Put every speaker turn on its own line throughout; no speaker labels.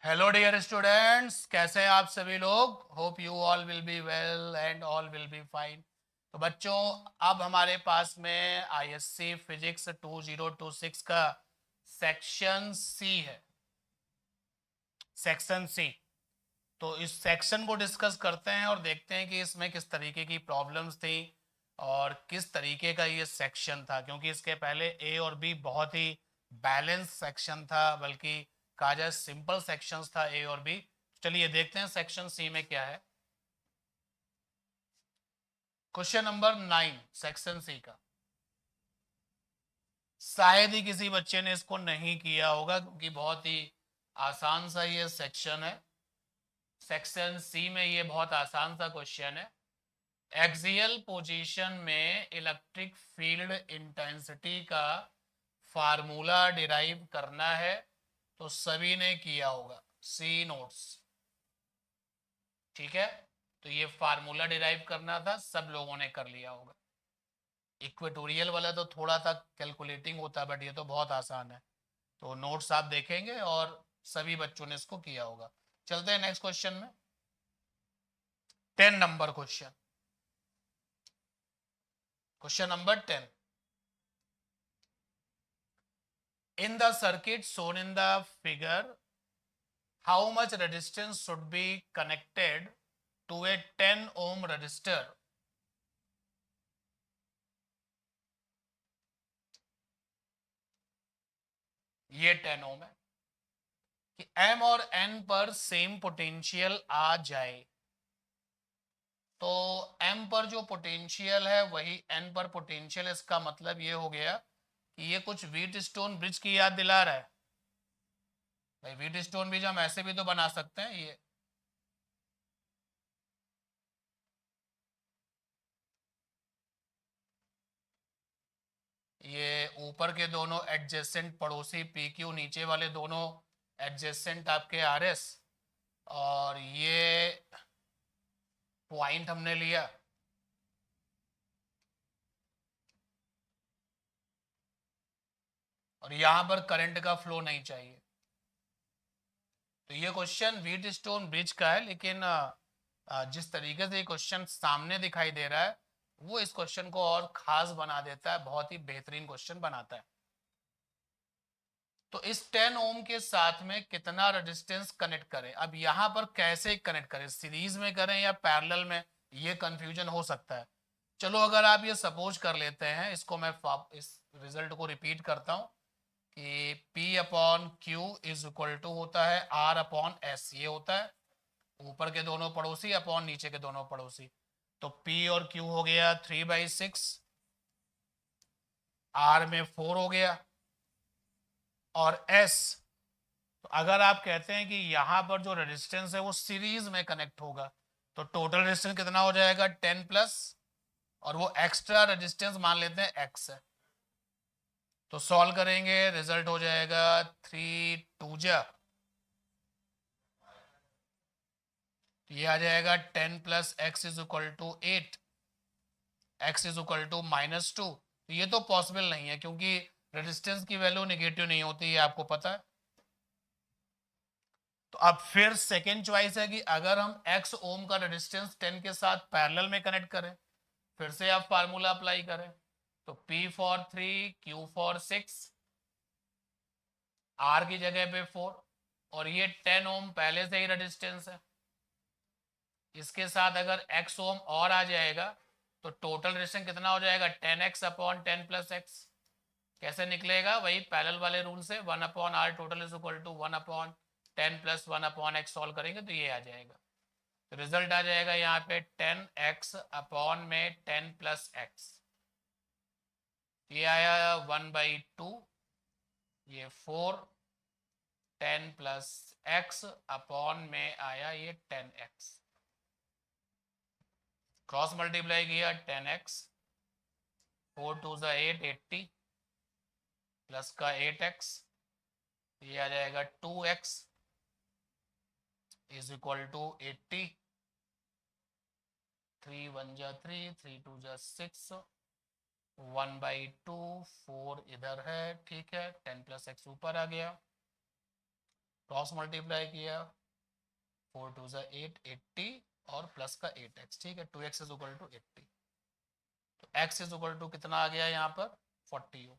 Hello dear students, कैसे हैं आप सभी लोग। Hope you all will be well and all will be fine. तो बच्चों, अब हमारे पास में आईएससी फिजिक्स 2026 का सेक्शन सी है। Section C. तो इस सेक्शन को डिस्कस करते हैं और देखते हैं कि इसमें किस तरीके की प्रॉब्लम्स थी और किस तरीके का ये सेक्शन था, क्योंकि इसके पहले ए और बी बहुत ही बैलेंस सेक्शन था, बल्कि कहा जाए सिंपल सेक्शंस था ए और बी। चलिए देखते हैं सेक्शन सी में क्या है। क्वेश्चन नंबर 9 सेक्शन सी का। शायद ही किसी बच्चे ने इसको नहीं किया होगा, क्योंकि बहुत ही आसान सा ये सेक्शन है। सेक्शन सी में ये बहुत आसान सा क्वेश्चन है। एक्सियल पोजीशन में इलेक्ट्रिक फील्ड इंटेंसिटी का फार्मूला डिराइव करना है। तो सभी ने किया होगा, सी नोट्स। ठीक है, तो ये फार्मूला डिराइव करना था, सब लोगों ने कर लिया होगा। इक्वेटोरियल वाला तो थोड़ा सा कैलकुलेटिंग होता है, बट ये तो बहुत आसान है। तो नोट्स आप देखेंगे और सभी बच्चों ने इसको किया होगा। चलते हैं नेक्स्ट क्वेश्चन में। 10 number question. Question number 10। In the circuit shown in the figure, how much resistance should be connected to a 10 ohm resistor? ये 10 ओम है कि M और N पर सेम पोटेंशियल आ जाए। तो M पर जो पोटेंशियल है वही N पर पोटेंशियल। इसका मतलब ये हो गया कि ये कुछ व्हीट स्टोन ब्रिज की याद दिला रहा है। भाई व्हीट स्टोन ब्रिज हम ऐसे भी तो बना सकते हैं। ये ऊपर के दोनों एडजेसेंट पड़ोसी पी क्यू, नीचे वाले दोनों एडजेसेंट आपके आर एस, और ये पॉइंट हमने लिया। और यहां पर करंट का फ्लो नहीं चाहिए। तो ये क्वेश्चन व्हीट स्टोन ब्रिज का है, लेकिन जिस तरीके से ये क्वेश्चन सामने दिखाई दे रहा है वो इस क्वेश्चन को और खास बना देता है, बहुत ही बेहतरीन क्वेश्चन बनाता है। तो इस 10 ओम के साथ में कितना रेजिस्टेंस कनेक्ट करें। अब यहां पर कैसे कनेक्ट करें, सीरीज में करें या पैरेलल में, ये कंफ्यूजन हो सकता है। चलो अगर आप ये सपोज कर लेते हैं, इसको मैं इस रिजल्ट को रिपीट करता हूं कि P upon Q is equal to होता है R अपॉन एस। ये होता है ऊपर के दोनों पड़ोसी अपॉन नीचे के दोनों पड़ोसी। तो P और Q हो गया 3/6, R में 4 हो गया, और S, तो अगर आप कहते हैं कि यहां पर जो रेजिस्टेंस है वो सीरीज में कनेक्ट होगा, तो टोटल रेजिस्टेंस कितना हो जाएगा 10 प्लस, और वो एक्स्ट्रा रेजिस्टेंस मान लेते हैं x है। तो सॉल्व करेंगे, रिजल्ट हो जाएगा 3 2 ये आ जाएगा 10 plus X is equal to 8, X is equal to -2। तो ये तो पॉसिबल नहीं है, क्योंकि रेजिस्टेंस की वैल्यू नेगेटिव नहीं होती है, आपको पता है। तो अब फिर सेकेंड चॉइस है कि अगर हम x ओम का रेजिस्टेंस 10 के साथ पैरेलल में कनेक्ट करें, फिर से आप फार्मूला अप्लाई करें। तो P for 3, Q for 6, R की जगह पे 4, और ये 10 ओम पहले से ही रेजिस्टेंस है। इसके साथ अगर x ओम और आ जाएगा तो टोटल रेजिस्टेंस कितना हो जाएगा 10x अपॉन 10 प्लस एक्स। कैसे निकलेगा, वही पैरेलल वाले रूल से 1 upon R total is equal to 1 upon 10 plus 1 upon X solve करेंगे तो ये आ जाएगा। तो रिजल्ट आ जाएगा यहाँ पे 10x अपॉन में 10 प्लस एक्स। ये आया 1/2, ये 4, 10 प्लस एक्स अपॉन में आया ये 10x। क्रॉस मल्टीप्लाई किया 10x, 4 2 8, 80 प्लस का 8x, ये आ जाएगा 2x इज इक्वल टू 80। 3 1 3, 3 2 6, 1/2, 4 इधर है, ठीक है। 10 प्लस एक्स ऊपर आ गया, क्रॉस मल्टीप्लाई किया, 4 2 8, 80 और प्लस का 8x, ठीक है, 2x इज इक्वल टू 80, तो x इज इक्वल टू कितना आ गया यहाँ पर 40 हो।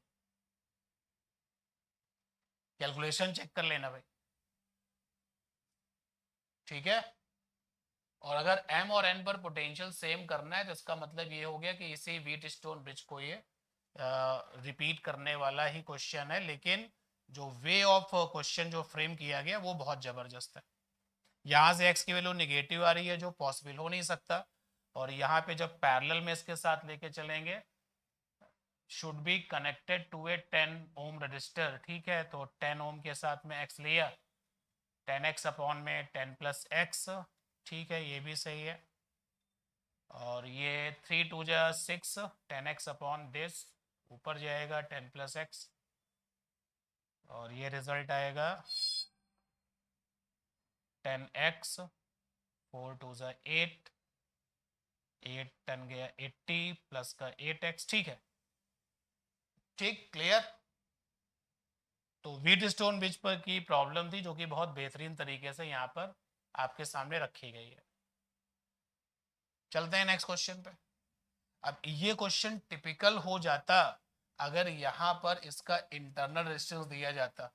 कैलकुलेशन चेक कर लेना भाई, ठीक है। और अगर m और n पर पोटेंशियल सेम करना है तो इसका मतलब ये हो गया कि इसी व्हीटस्टोन ब्रिज को ये रिपीट करने वाला ही क्वेश्चन है, लेकिन जो वे ऑफ क्वेश्चन जो फ्रेम किया गया वो बहुत ज़बरदस्त है। यहाँ से x की वैल्यू निगेटिव आ रही है जो पॉसिबल हो नहीं सकता, और यहाँ पे जब पैरेलल में इसके साथ लेके चलेंगे, should be connected to a 10 ohm register, ठीक है, तो 10 ओम के साथ में x लिया, 10x अपॉन में 10 प्लस एक्स, ठीक है, ये भी सही है। और ये 3 2 जा 6, 10x अपॉन दिस ऊपर जाएगा 10 प्लस एक्स, और ये रिजल्ट आएगा 10x, 4 2 जा 8, 8 10 गया 80 प्लस का 8x, ठीक है, ठीक, क्लियर। तो व्हीटस्टोन ब्रिज पर की प्रॉब्लम थी जो कि बहुत बेहतरीन तरीके से यहाँ पर आपके सामने रखी गई है। चलते हैं नेक्स्ट क्वेश्चन पे। अब ये क्वेश्चन टिपिकल हो जाता अगर यहाँ पर इसका इंटरनल रेजिस्टेंस दिया जाता,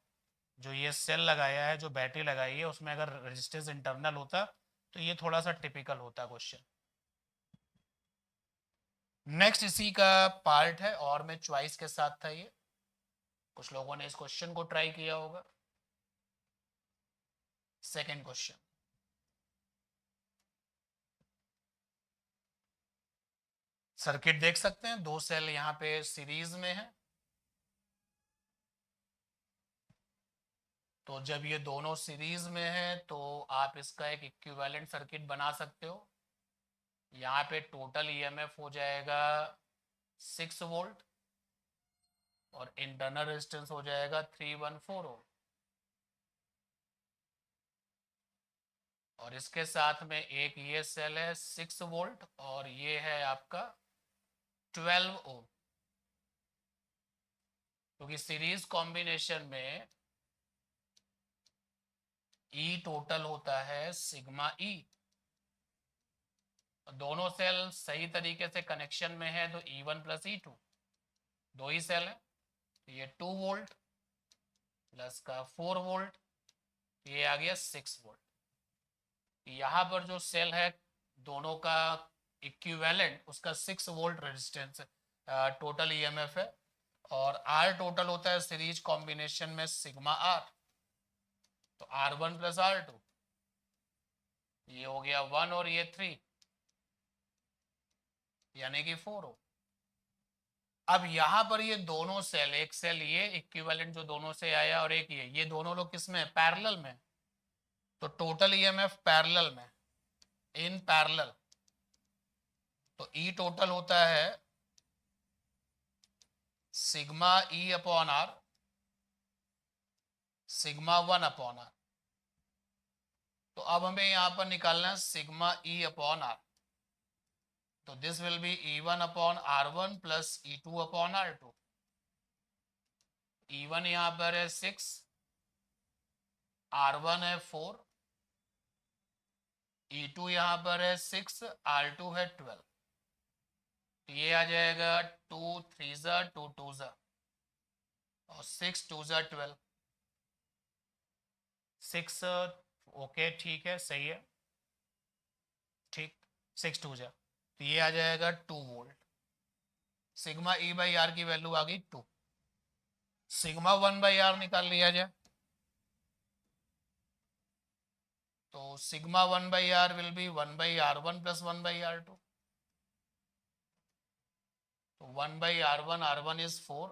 जो ये सेल लगाया है, जो बैटरी लगाई है, उसमें अगर रेजिस्टेंस इंटरनल होता तो ये थोड़ा सा टिपिकल होता क्वेश्चन। नेक्स्ट इसी का पार्ट है और मैं चॉइस के साथ था, ये कुछ लोगों ने इस क्वेश्चन को ट्राई किया होगा। सेकेंड क्वेश्चन, सर्किट देख सकते हैं, दो सेल यहाँ पे सीरीज में है, तो जब ये दोनों सीरीज में है तो आप इसका एक इक्विवेलेंट सर्किट बना सकते हो। यहाँ पे टोटल ईएमएफ हो जाएगा 6 वोल्ट और इंटरनल रेजिस्टेंस हो जाएगा 314 ओम, और इसके साथ में एक ये सेल है 6 वोल्ट और ये है आपका 12 ओम, क्योंकि सीरीज कॉम्बिनेशन में ई टोटल होता है सिग्मा ई, दोनों सेल सही तरीके से कनेक्शन में है तो E1 प्लस E2, दो ही सेल है, तो ये 2 वोल्ट प्लस का 4 वोल्ट, ये आ गया 6 वोल्ट। यहाँ पर जो सेल है दोनों का इक्विवेलेंट उसका 6 वोल्ट रेजिस्टेंस टोटल ईएमएफ है, और आर टोटल होता है सीरीज कॉम्बिनेशन में सिग्मा आर, तो R1 प्लस R2, ये हो गया 1 और ये 3, यानी कि 4 हो। अब यहाँ पर ये दोनों सेल, एक सेल ये इक्विवेलेंट जो दोनों से आया और एक ये दोनों लोग किस में, पैरेलल में, तो टोटल ईएमएफ पैरेलल में, इन पैरेलल, तो ई टोटल होता है sigma E upon R, sigma 1 upon R, तो अब हमें यहां पर निकालना है सिग्मा ई अपॉन आर, तो this will be E1 upon R1 plus E2 upon R2। E1 यहां पर है 6, R1 है 4, E2 यहां पर है 6, R2 है 12, तो ये आ जाएगा 2 3 जा 2 2 जा और 6 2 जा 12, 6 ओके, ठीक है, सही है, ठीक, 6 2 जा, तो ये आ जाएगा 2 volt. Sigma E by R की वैल्यू आ गई 2, सिग्मा 1 बाई आर निकाल लिया जाए, तो sigma 1 by R will be 1 by R1 plus 1 by R2, तो 1 by R1 is 4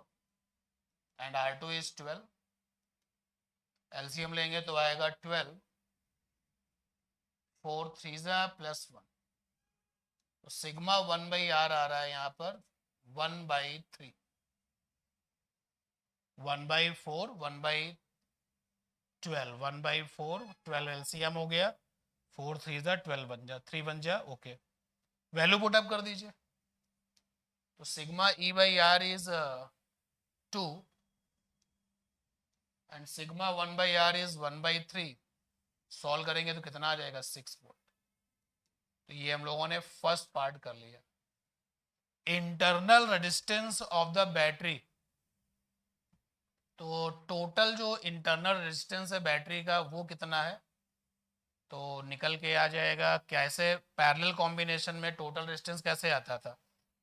and R2 is 12, LCM लेंगे तो आएगा 12, 4 3 जा प्लस 1, तो सिग्मा 1 बाई आर आ रहा है यहाँ पर 1 by 3, 1 by 4 1 by 12, 1 by 4 12 LCM हो गया, 4 3 जा 12 बन जा, 3 बन जा, ओके, वैल्यू पुट अप कर दीजिए, तो sigma E by R is 2 and sigma 1/r is 1/3, solve करेंगे तो कितना आ जाएगा 6 वोल्ट। तो ये हम लोगों ने फर्स्ट पार्ट कर लिया। Internal resistance of the battery, तो टोटल जो इंटरनल रेजिस्टेंस है बैटरी का वो कितना है, तो निकल के आ जाएगा। कैसे पैरेलल कॉम्बिनेशन में टोटल रेजिस्टेंस कैसे आता था,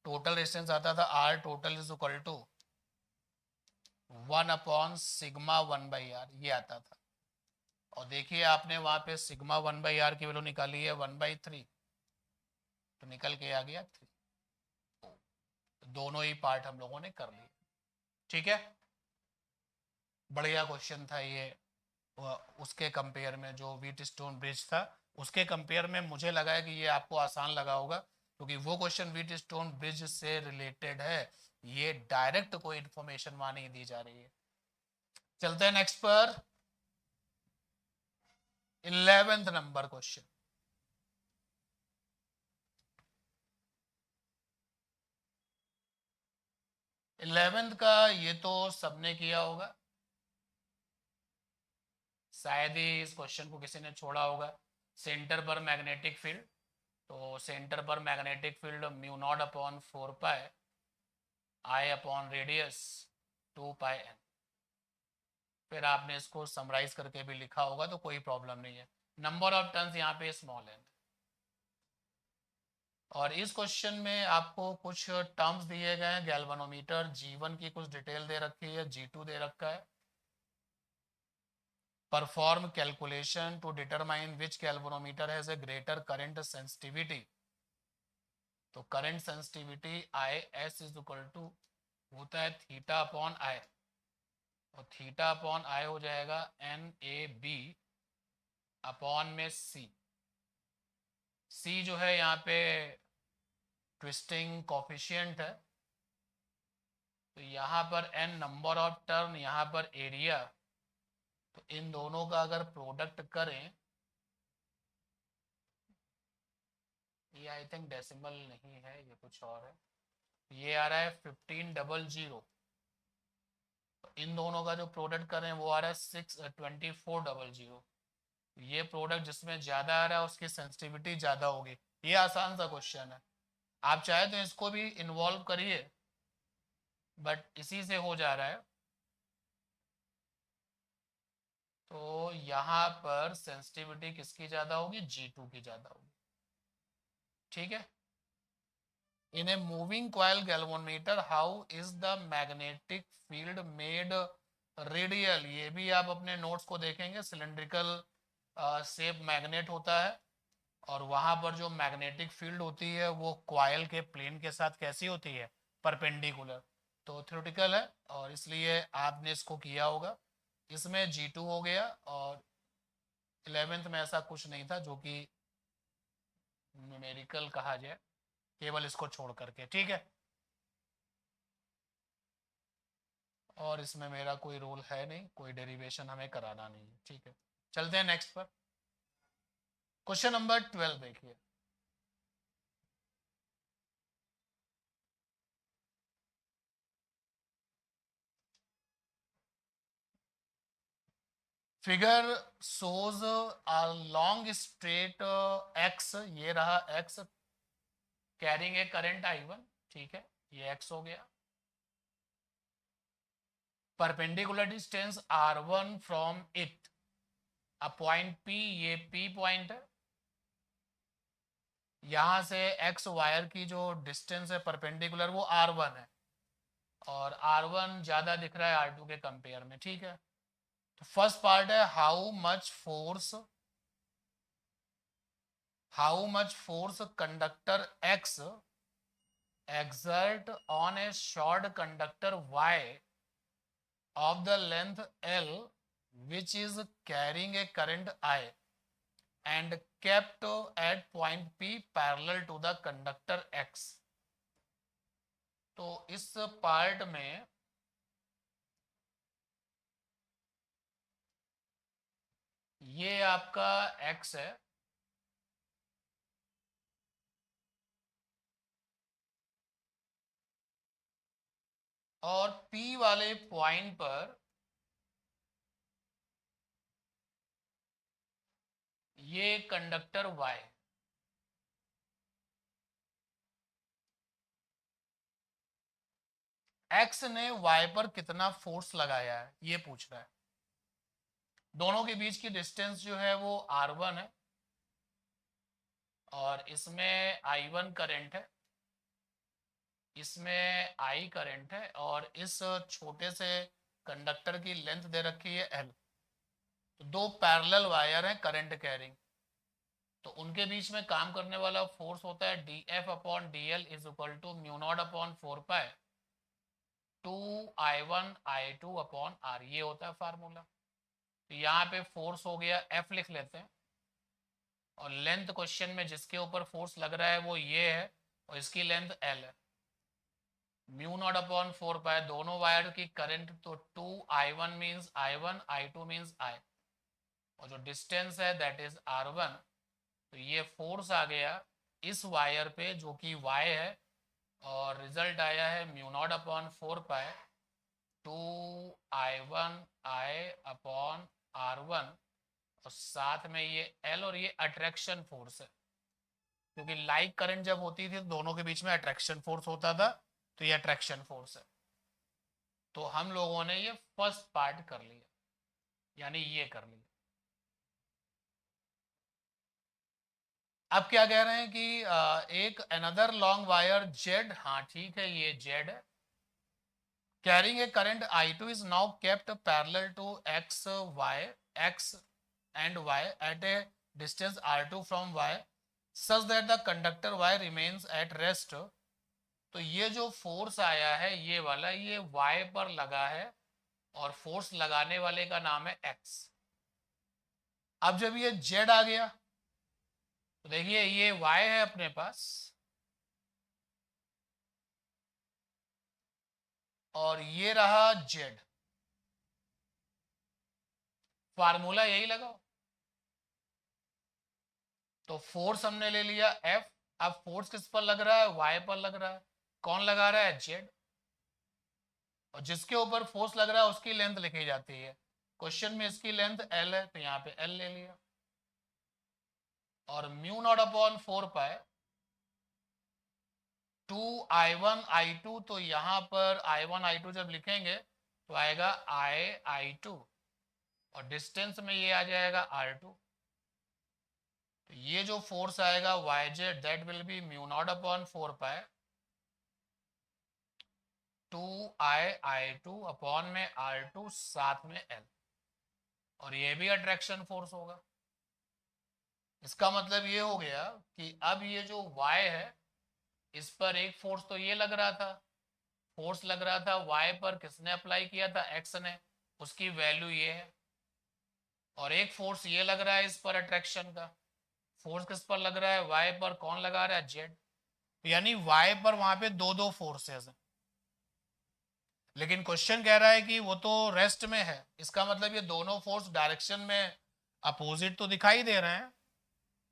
टोटल रेजिस्टेंस आता था R total is equal to 1/σ1/r, ये आता था। और देखिए आपने वहां पे सिग्मा 1/r की वैल्यू निकाली है 1/3, तो निकल के आ गया 3। तो दोनों ही पार्ट हम लोगों ने कर लिए। ठीक है, बढ़िया क्वेश्चन था ये। उसके कंपेयर में जो व्हीट स्टोन ब्रिज था उसके कंपेयर में मुझे लगा है कि ये आपको आसान लगा होगा, क्योंकि वो क्वेश्चन व्हीट स्टोन ब्रिज से रिलेटेड है, ये डायरेक्ट कोई इंफॉर्मेशन वहां नहीं दी जा रही है। चलते हैं नेक्स्ट पर, 11th नंबर क्वेश्चन। इलेवेंथ का ये तो सबने किया होगा, शायद ही इस क्वेश्चन को किसी ने छोड़ा होगा। सेंटर पर मैग्नेटिक फील्ड, तो सेंटर पर magnetic field mu naught upon 4 पाई आई अपॉन रेडियस 2 पाई n। फिर आपने इसको समराइज करके भी लिखा होगा तो कोई प्रॉब्लम नहीं है। नंबर ऑफ टर्न्स यहाँ पे स्मॉल n। और इस क्वेश्चन में आपको कुछ टर्म्स दिए गए हैं, गैल्वेनोमीटर G1 की कुछ डिटेल दे रखी है, G2 दे रखा है। Perform calculation to determine which galvanometer has a greater current sensitivity, तो current sensitivity I S is equal to होता है थीटा अपॉन आई, और थीटा अपॉन आई हो जाएगा NAB अपॉन में C। C जो है यहाँ पे ट्विस्टिंग कॉफिशिएंट है, तो यहाँ पर n नंबर ऑफ टर्न, यहाँ पर एरिया, तो इन दोनों का अगर प्रोडक्ट करें, ये आई थिंक डेसिमल नहीं है, ये कुछ और है, ये आ रहा है 1500। इन दोनों का जो प्रोडक्ट करें वो आ रहा है 2400। ये प्रोडक्ट जिसमें ज़्यादा आ रहा है उसकी सेंसिटिविटी ज़्यादा होगी। ये आसान सा क्वेश्चन है, आप चाहे तो इसको भी इन्वॉल्व करिए, बट इसी से हो जा रहा है। तो यहाँ पर सेंसिटिविटी किसकी ज़्यादा होगी, G2 की ज़्यादा होगी। ठीक है, in a moving coil galvanometer how is the magnetic field made radial, ये भी आप अपने नोट्स को देखेंगे। सिलेंड्रिकल शेप मैग्नेट होता है, और वहां पर जो मैग्नेटिक फील्ड होती है वो कॉइल के प्लेन के साथ कैसी होती है, परपेंडिकुलर। तो थ्योरेटिकल है और इसलिए आपने इसको किया होगा। इसमें G2 हो गया, और 11th में ऐसा कुछ नहीं था जो कि न्यूमेरिकल कहा जाए, केवल इसको छोड़ करके। ठीक है, और इसमें मेरा कोई रोल है नहीं, कोई डेरिवेशन हमें कराना नहीं है। ठीक है, चलते हैं नेक्स्ट पर। क्वेश्चन नंबर 12 देखिए। Figure shows a long straight x, ये रहा x, carrying a current I1। ठीक है, ये एक्स हो गया। Perpendicular distance R1 from it, a point P, ये P पॉइंट है। यहां से एक्स वायर की जो डिस्टेंस है परपेंडिकुलर वो R1 है, और R1 ज्यादा दिख रहा है R2 के कंपेयर में। ठीक है, तो फर्स्ट पार्ट है how much force conductor X exert on a short conductor Y of the length L which is carrying a current I and kept at point P parallel to the conductor X। तो इस part में ये आपका X है, और P वाले point पर ये कंडक्टर Y, X ने Y पर कितना फोर्स लगाया है ये पूछ रहा है। दोनों के बीच की डिस्टेंस जो है वो R1 है और इसमें I1 करंट है, इसमें I करंट है और इस छोटे से कंडक्टर की लेंथ दे रखी है L। तो दो पैरेलल वायर हैं करंट कैरिंग, तो उनके बीच में काम करने वाला फोर्स होता है dF upon dl is equal to mu naught upon 4 pi 2I1I2 upon R, ये होता है फार्मूला। तो यहाँ पे फोर्स हो गया F लिख लेते हैं, और लेंथ क्वेश्चन में जिसके ऊपर फोर्स लग रहा है वो ये है और इसकी लेंथ L है। म्यू नॉट अपॉन 4 पाई, दोनों वायर की करंट, तो 2I1 means I1, I2 means I, और जो डिस्टेंस है दैट इज R1। तो ये फोर्स आ गया इस वायर पे जो कि Y है, और रिजल्ट आया है म्यू नॉट अपॉन 4 पाई 2I1I अपॉन R1, और साथ में ये L, और ये अट्रैक्शन फोर्स है क्योंकि लाइक करंट जब होती थी तो दोनों के बीच में अट्रैक्शन फोर्स होता था, तो ये अट्रैक्शन फोर्स है। तो हम लोगों ने ये फर्स्ट पार्ट कर लिया, यानी ये कर लिया। अब क्या कह रहे हैं कि एक अनदर लॉन्ग वायर Z, हाँ ठीक है ये Z है, carrying a current I2 is now kept parallel to X and Y at a distance R2 from Y such that the conductor Y remains at rest। तो ये जो force आया है ये वाला, ये Y पर लगा है और फोर्स लगाने वाले का नाम है X। अब जब ये Z आ गया तो देखिए ये Y है अपने पास और ये रहा Z, फार्मूला यही लगाओ। तो फोर्स हमने ले लिया F, अब फोर्स किस पर लग रहा है, Y पर लग रहा है। कौन लगा रहा है, Z, और जिसके ऊपर फोर्स लग रहा है उसकी लेंथ लिखी जाती है। क्वेश्चन में इसकी लेंथ L है तो यहाँ पे L ले लिया, और mu naught upon 4 pi 2I1I2, तो यहाँ पर I1I2 जब लिखेंगे तो आएगा I2, और डिस्टेंस में ये आ जाएगा R2। तो ये जो फोर्स आएगा YZ that will be mu naught upon 4 pi 2I2 upon में R2 साथ में L, और ये भी अट्रैक्शन फोर्स होगा। इसका मतलब ये हो गया कि अब ये जो Y है इस पर एक फोर्स तो ये लग रहा था, फोर्स लग रहा था Y पर, किसने अप्लाई किया था, X ने, उसकी वैल्यू ये है। और एक फोर्स ये लग रहा है इस पर अट्रैक्शन का, फोर्स किस पर लग रहा है, Y पर, कौन लगा रहा है, Z। यानी Y पर वहां पे दो दो फोर्सेस हैं, लेकिन क्वेश्चन कह रहा है कि वो तो रेस्ट में है, इसका मतलब ये दोनों फोर्स डायरेक्शन में अपोजिट तो दिखाई दे रहे हैं,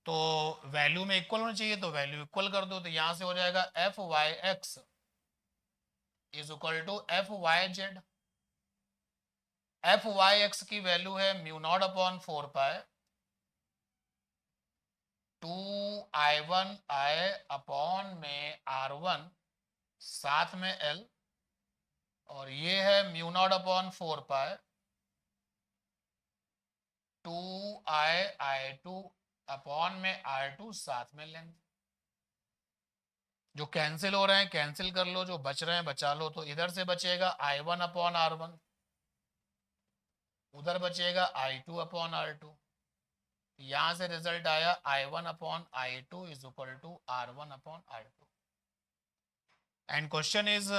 तो वैल्यू में इक्वल होना चाहिए, तो वैल्यू इक्वल कर दो। तो यहां से हो जाएगा Fy(x) is equal to Fy(z). Fy(x) की वैल्यू है म्यू नॉट अपॉन 4 पाई 2I1I अपॉन में R1 साथ में L, और ये है म्यू नॉट अपॉन 4 पाई 2I2 अपॉन में R2 साथ में लेंथ। जो कैंसिल हो रहे हैं कैंसिल कर लो, जो बच रहे हैं बचा लो। तो इधर से बचेगा I1 अपॉन R1, उधर बचेगा I2 अपॉन R2। यहां से रिजल्ट आया I1 upon I2 is equal to R1 upon R2। And question is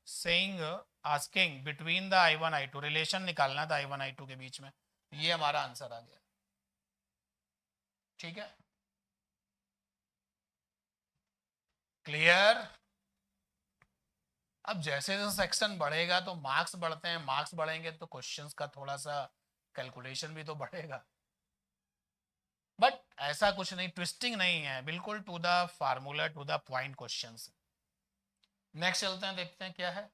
saying asking between the I1 I2, relation निकालना था I1 I2 के बीच में। ये हमारा आंसर आ गया, ठीक है, क्लियर। अब जैसे जैसे सेक्शन बढ़ेगा तो मार्क्स बढ़ते हैं, मार्क्स बढ़ेंगे तो क्वेश्चंस का थोड़ा सा कैलकुलेशन भी तो बढ़ेगा, बट ऐसा कुछ नहीं, ट्विस्टिंग नहीं है, बिल्कुल to the formula to the point questions. Next चलते हैं, देखते हैं क्या है।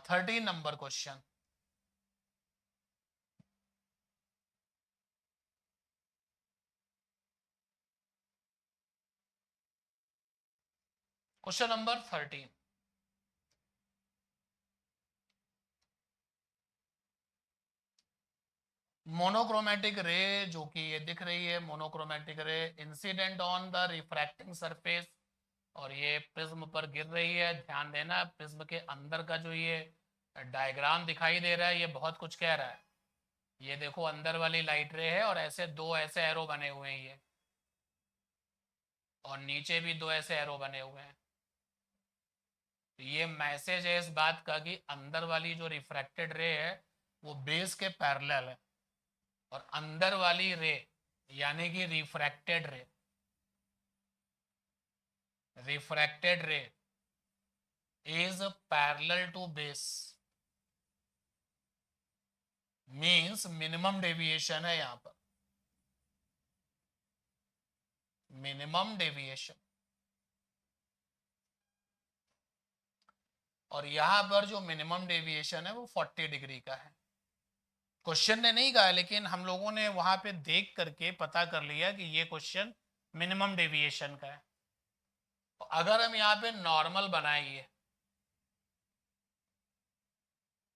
13 number question. Question number 13, monochromatic ray, जो कि ये दिख रही है monochromatic ray, incident on the refracting surface, और ये प्रिज्म पर गिर रही है। ध्यान देना प्रिज्म के अंदर का जो ये डायग्राम दिखाई दे रहा है ये बहुत कुछ कह रहा है। ये देखो अंदर वाली लाइट रे है और ऐसे दो ऐसे एरो बने हुए हैं ये, और नीचे भी दो ऐसे एरो बने हुए हैं। तो ये मैसेज है इस बात का कि अंदर वाली जो रिफ्रैक्टेड रे है वो बेस के पैरेलल है, और अंदर वाली रे यानी कि refracted ray is parallel to base, means minimum deviation है यहां पर, मिनिमम डेविएशन। और यहां पर जो मिनिमम डेविएशन है वो 40 डिग्री का है। क्वेश्चन ने नहीं कहा, लेकिन हम लोगों ने वहां पे देख करके पता कर लिया कि ये क्वेश्चन मिनिमम डेविएशन का है। तो अगर हम यहाँ पे नॉर्मल बनाएंगे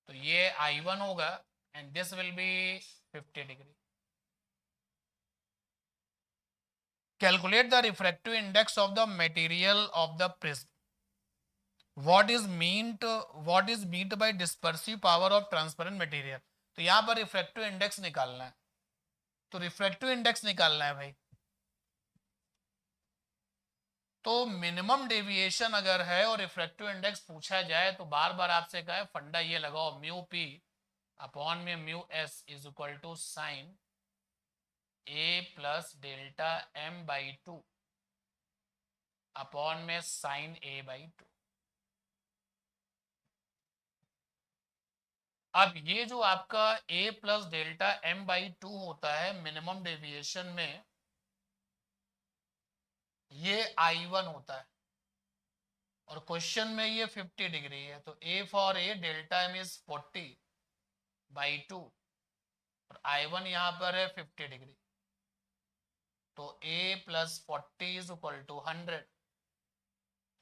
तो ये I1 होगा and this will B 50 degree. Calculate the refractive index of the material of the prism, what is meant by dispersive power of transparent material. तो यहाँ पर रिफ्रैक्टिव इंडेक्स निकालना है, तो रिफ्रैक्टिव इंडेक्स निकालना है भाई। तो मिनिमम डेविएशन अगर है और रिफ्रैक्टिव इंडेक्स पूछा जाए तो बार बार आपसे कहा है फंडा ये लगाओ, म्यू पी अपॉन में mu S is equal to sine A plus delta M by two upon में साइन ए बाई टू। अब ये जो आपका a plus delta M by two होता है मिनिमम डेविएशन में, ये I1 होता है, और क्वेश्चन में ये 50 डिग्री है, तो a for a delta M is 40 by two, और I1 यहाँ पर है 50 डिग्री, तो a plus 40 is equal to 100।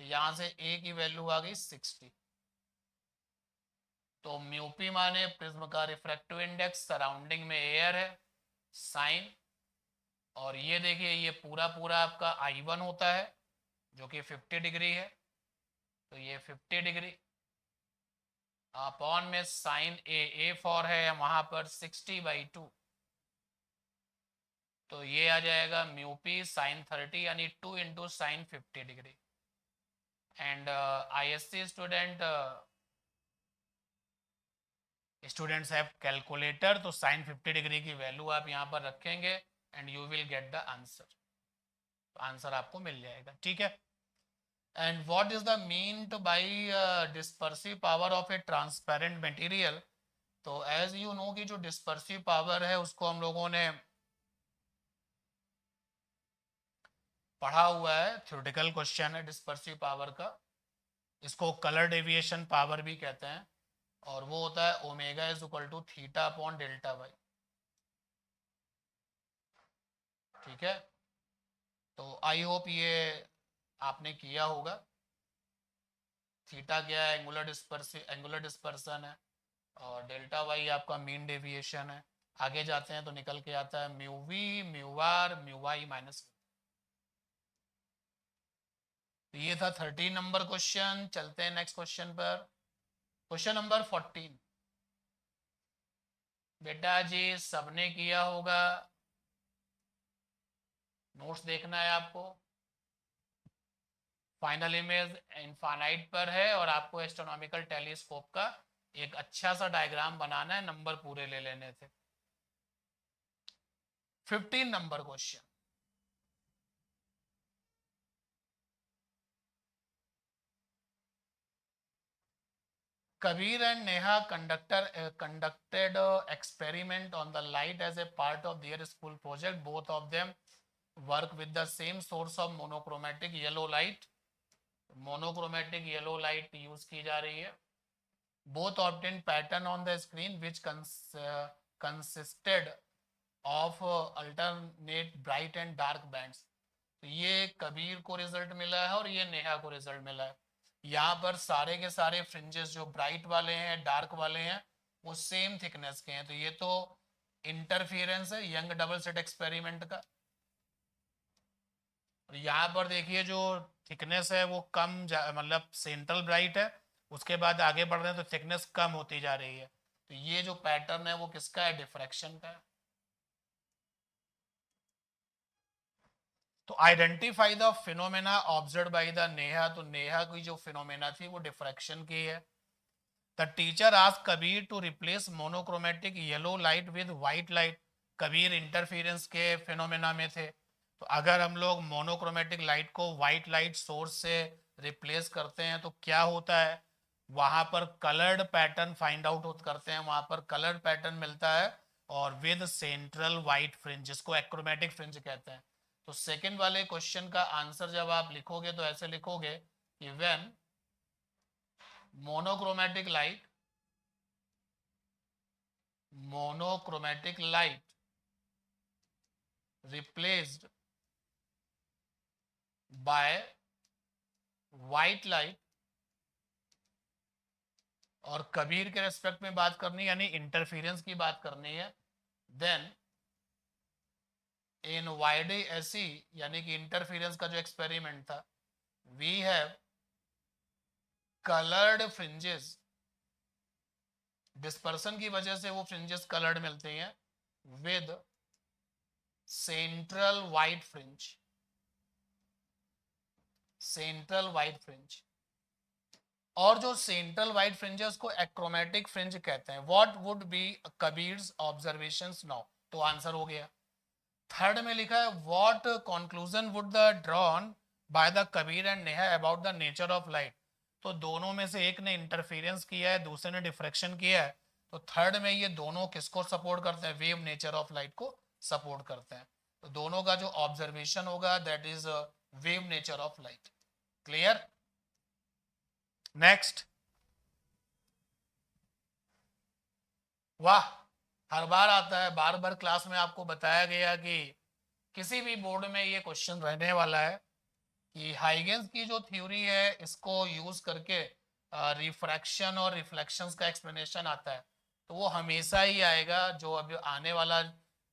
तो यहाँ से a की वैल्यू आ गई 60। तो म्यूपी माने प्रिज्म का रिफ्रैक्टिव इंडेक्स, सराउंडिंग में एयर है, साइन, और ये देखिए ये पूरा पूरा आपका I1 होता है जो कि 50 डिग्री है, तो ये 50 डिग्री अपॉन में साइन ए फॉर है वहां पर 60 बाई टू, तो ये आ जाएगा म्यूपी साइन 30 यानी 2 into sine 50 degree. And ISC students have calculator, तो साइन 50 डिग्री की वैल्यू आप यहाँ पर रखेंगे and you will get the answer, तो आंसर आपको मिल जाएगा। ठीक है, and what is the mean two by dispersive power of A transparent material. तो एज यू नो कि जो डिस्पर्सिव पावर है उसको हम लोगों ने पढ़ा हुआ है, थ्योरेटिकल क्वेश्चन है डिस्पर्सिव पावर का, इसको कलर डेविएशन पावर भी कहते हैं, और वो होता है omega is equal to theta upon delta Y. ठीक है, तो आई होप ये आपने किया होगा। थीटा क्या है, एंगुलर डिस्पर्सन है, और डेल्टा वाई आपका मीन डेविएशन है। आगे जाते हैं तो निकल के आता है mu V mu R mu Y minus. तो ये था 13 नंबर क्वेश्चन। चलते हैं नेक्स्ट क्वेश्चन पर, क्वेश्चन नंबर 14। बेटा जी सबने किया होगा, नोट्स देखना है आपको। फाइनल इमेज इनफाइनाइट पर है और आपको एस्ट्रोनॉमिकल टेलीस्कोप का एक अच्छा सा डायग्राम बनाना है, नंबर पूरे ले लेने थे। 15 number question, Kabir and Neha conducted a experiment on the light as a part of their school project. Both of them work with the same source of monochromatic yellow light. Monochromatic yellow light use की जा रही है. Both obtained pattern on the screen which consisted of alternate bright and dark bands. तो ये कबीर को result मिला है और ये नेहा को रिजल्ट मिला है। यहाँ पर सारे के सारे फ्रिंजेस जो ब्राइट वाले हैं डार्क वाले हैं वो सेम थिकनेस के हैं। तो ये तो इंटरफियरेंस है यंग डबल स्लिट एक्सपेरिमेंट का। और यहाँ पर देखिए जो थिकनेस है वो कम मतलब सेंट्रल ब्राइट है, उसके बाद आगे बढ़ रहे हैं तो थिकनेस कम होती जा रही है। तो ये जो पैटर्न है वो किसका है, डिफ्रैक्शन का है। तो identify the phenomena observe by the Neha. तो नेहा की जो फिनोमेना थी वो डिफ्रैक्शन की है। The teacher asked Kabir to replace monochromatic yellow light with white light. Kabir interference के फिनोमेना में थे, तो अगर हम लोग मोनोक्रोमेटिक लाइट को व्हाइट लाइट सोर्स से रिप्लेस करते हैं तो क्या होता है, वहां पर कलर्ड पैटर्न फाइंड आउट करते हैं, वहां पर कलर्ड पैटर्न मिलता है और विद सेंट्रल व्हाइट फ्रिंज, जिसको एक्रोमेटिक फ्रिंज कहते हैं। तो सेकंड वाले क्वेश्चन का आंसर जब आप लिखोगे तो ऐसे लिखोगे कि when monochromatic light replaced by white light, और कबीर के रेस्पेक्ट में बात करनी यानी इंटरफेरेंस की बात करनी है, देन इन वाइडे ऐसी यानी कि इंटरफेरेंस का जो एक्सपेरिमेंट था, we have coloured fringes, dispersion की वजह से वो फ्रिंजेस कलर्ड मिलते हैं with central white fringe, central white fringe. और जो सेंट्रल व्हाइट फ्रिंज है उसको एक्रोमेटिक फ्रिंज कहते हैं। What would be Kabir's observations now, तो आंसर हो गया। थर्ड में लिखा है what conclusion would the drawn by the Kabir and Neha about the nature of light. तो दोनों में से एक ने इंटरफेरेंस किया है, दूसरे ने डिफ्रैक्शन किया है, तो थर्ड में ये दोनों किसको सपोर्ट करते हैं, वेव नेचर ऑफ लाइट को सपोर्ट करते हैं। तो दोनों का जो ऑब्जर्वेशन होगा that is wave nature of light. Clear. Next. वाह, हर बार आता है, बार बार क्लास में आपको बताया गया कि किसी भी बोर्ड में ये क्वेश्चन रहने वाला है कि हाइगेंस की जो थ्योरी है इसको यूज करके रिफ्रैक्शन और रिफ्लेक्शंस का एक्सप्लेनेशन आता है। तो वो हमेशा ही आएगा, जो अभी आने वाला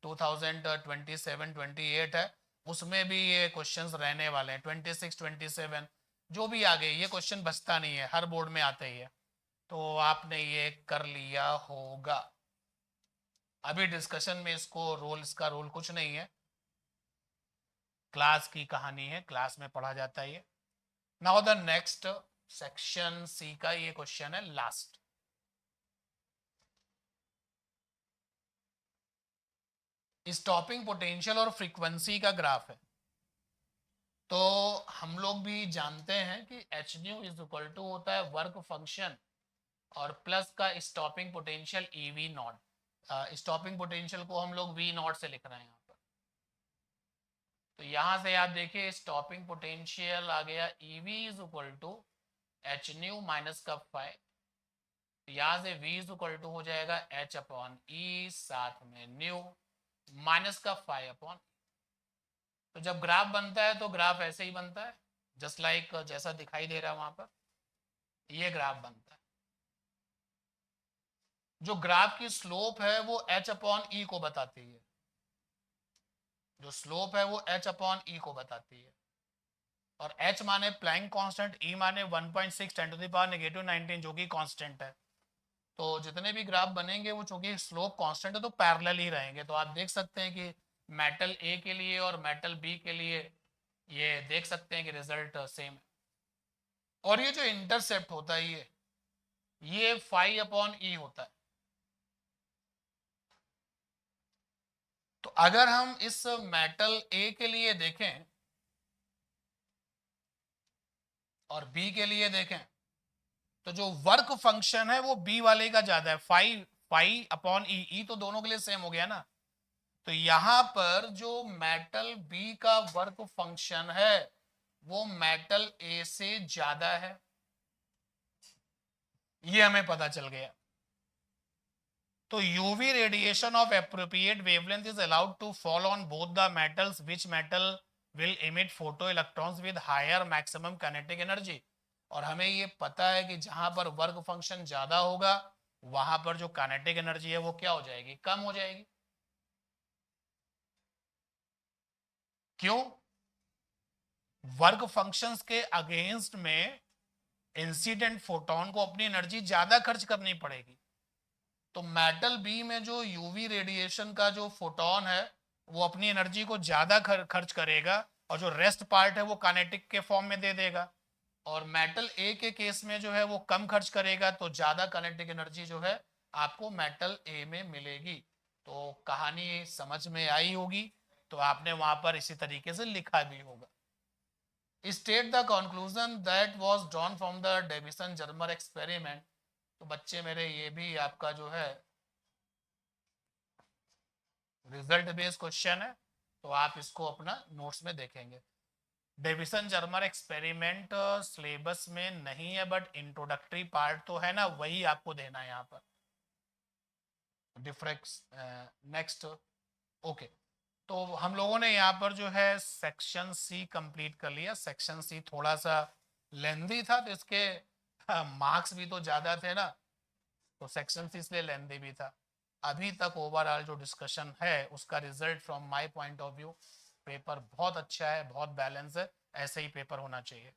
2027-28 है उसमें भी ये क्वेश्चंस रहने वाले हैं, 26-27 जो भी आ गए, ये क्वेश्चन बचता नहीं है, हर बोर्ड में आता ही है। तो आपने ये कर लिया होगा। अभी डिस्कशन में इसका रोल कुछ नहीं है, क्लास की कहानी है, क्लास में पढ़ा जाता है ये। Now the next section C का ये क्वेश्चन है लास्ट। स्टॉपिंग पोटेंशियल और फ्रीक्वेंसी का ग्राफ है। तो हम लोग भी जानते हैं कि H nu is equal to होता है वर्क फंक्शन और प्लस का stopping potential E V naught. Stopping potential को हम लोग वी नॉट से लिख रहे हैं यहाँ पर। तो यहां से आप देखिए स्टॉपिंग पोटेंशियल आ गया E V is equal to H nu minus का फाइव, यहां से v इज इक्वल टू हो जाएगा h अपॉन ई, साथ में न्यू माइनस का फाइव अपॉन। तो जब ग्राफ बनता है तो ग्राफ ऐसे ही बनता है, जस्ट लाइक जैसा दिखाई दे रहा है वहां पर, ये ग्राफ बनता है। जो ग्राफ की स्लोप है वो h अपॉन ई को बताती है, जो स्लोप है वो h अपॉन ई को बताती है। और h माने प्लैंक कांस्टेंट, e माने 1.6 10 टू द पावर नेगेटिव 19 जो कि कांस्टेंट है। तो जितने भी ग्राफ बनेंगे वो चूंकि स्लोप कांस्टेंट है तो पैरेलल ही रहेंगे। तो आप देख सकते हैं कि मेटल ए के लिए और मेटल बी के लिए ये देख सकते हैं कि रिजल्ट सेम है। और ये जो इंटरसेप्ट होता है ये फाइव अपॉन ई होता है। तो अगर हम इस मेटल ए के लिए देखें और बी के लिए देखें तो जो वर्क फंक्शन है वो बी वाले का ज्यादा है, फाइव फाइव अपॉन ई, ई तो दोनों के लिए सेम हो गया ना। तो यहां पर जो मेटल बी का वर्क फंक्शन है वो मेटल ए से ज्यादा है, ये हमें पता चल गया। तो UV radiation of appropriate wavelength is allowed to fall on both the metals, which metal will emit photo electrons with higher maximum kinetic energy. और हमें ये पता है कि जहां पर वर्क फंक्शन ज्यादा होगा वहां पर जो काइनेटिक एनर्जी है वो क्या हो जाएगी, कम हो जाएगी। क्यों? वर्क फंक्शंस के अगेंस्ट में इंसिडेंट फोटोन को अपनी एनर्जी ज्यादा खर्च करनी पड़ेगी। तो मेटल बी में जो यूवी रेडिएशन का जो फोटोन है वो अपनी एनर्जी को ज्यादा खर्च करेगा और जो रेस्ट पार्ट है वो काइनेटिक के फॉर्म में दे देगा। और मेटल ए के केस में जो है वो कम खर्च करेगा तो ज्यादा काइनेटिक एनर्जी जो है आपको मेटल ए में मिलेगी। तो कहानी समझ में आई होगी, तो आपने वहां पर इसी तरीके से लिखा भी होगा। State the conclusion that was drawn from the Davisson Germer experiment. तो बच्चे मेरे ये भी आपका जो है रिजल्ट बेस्ड क्वेश्चन है, तो आप इसको अपना नोट्स में देखेंगे। डेविसन जर्मर एक्सपेरिमेंट सिलेबस में नहीं है, बट इंट्रोडक्टरी पार्ट तो है ना, वही आपको देना है यहाँ पर। डिफ्रेक्स नेक्स्ट। ओके, तो हम लोगों ने यहाँ पर जो है सेक्शन सी कंप्लीट कर लिया। सेक्शन सी थोड़ा सा लेंदी था, तो इसके मार्क्स भी तो ज़्यादा थे ना, तो सेक्शन सी इसलिए लेंदी भी था। अभी तक ओवरऑल जो डिस्कशन है उसका result from my point of view paper बहुत अच्छा है, बहुत बैलेंस है, ऐसे ही पेपर होना चाहिए।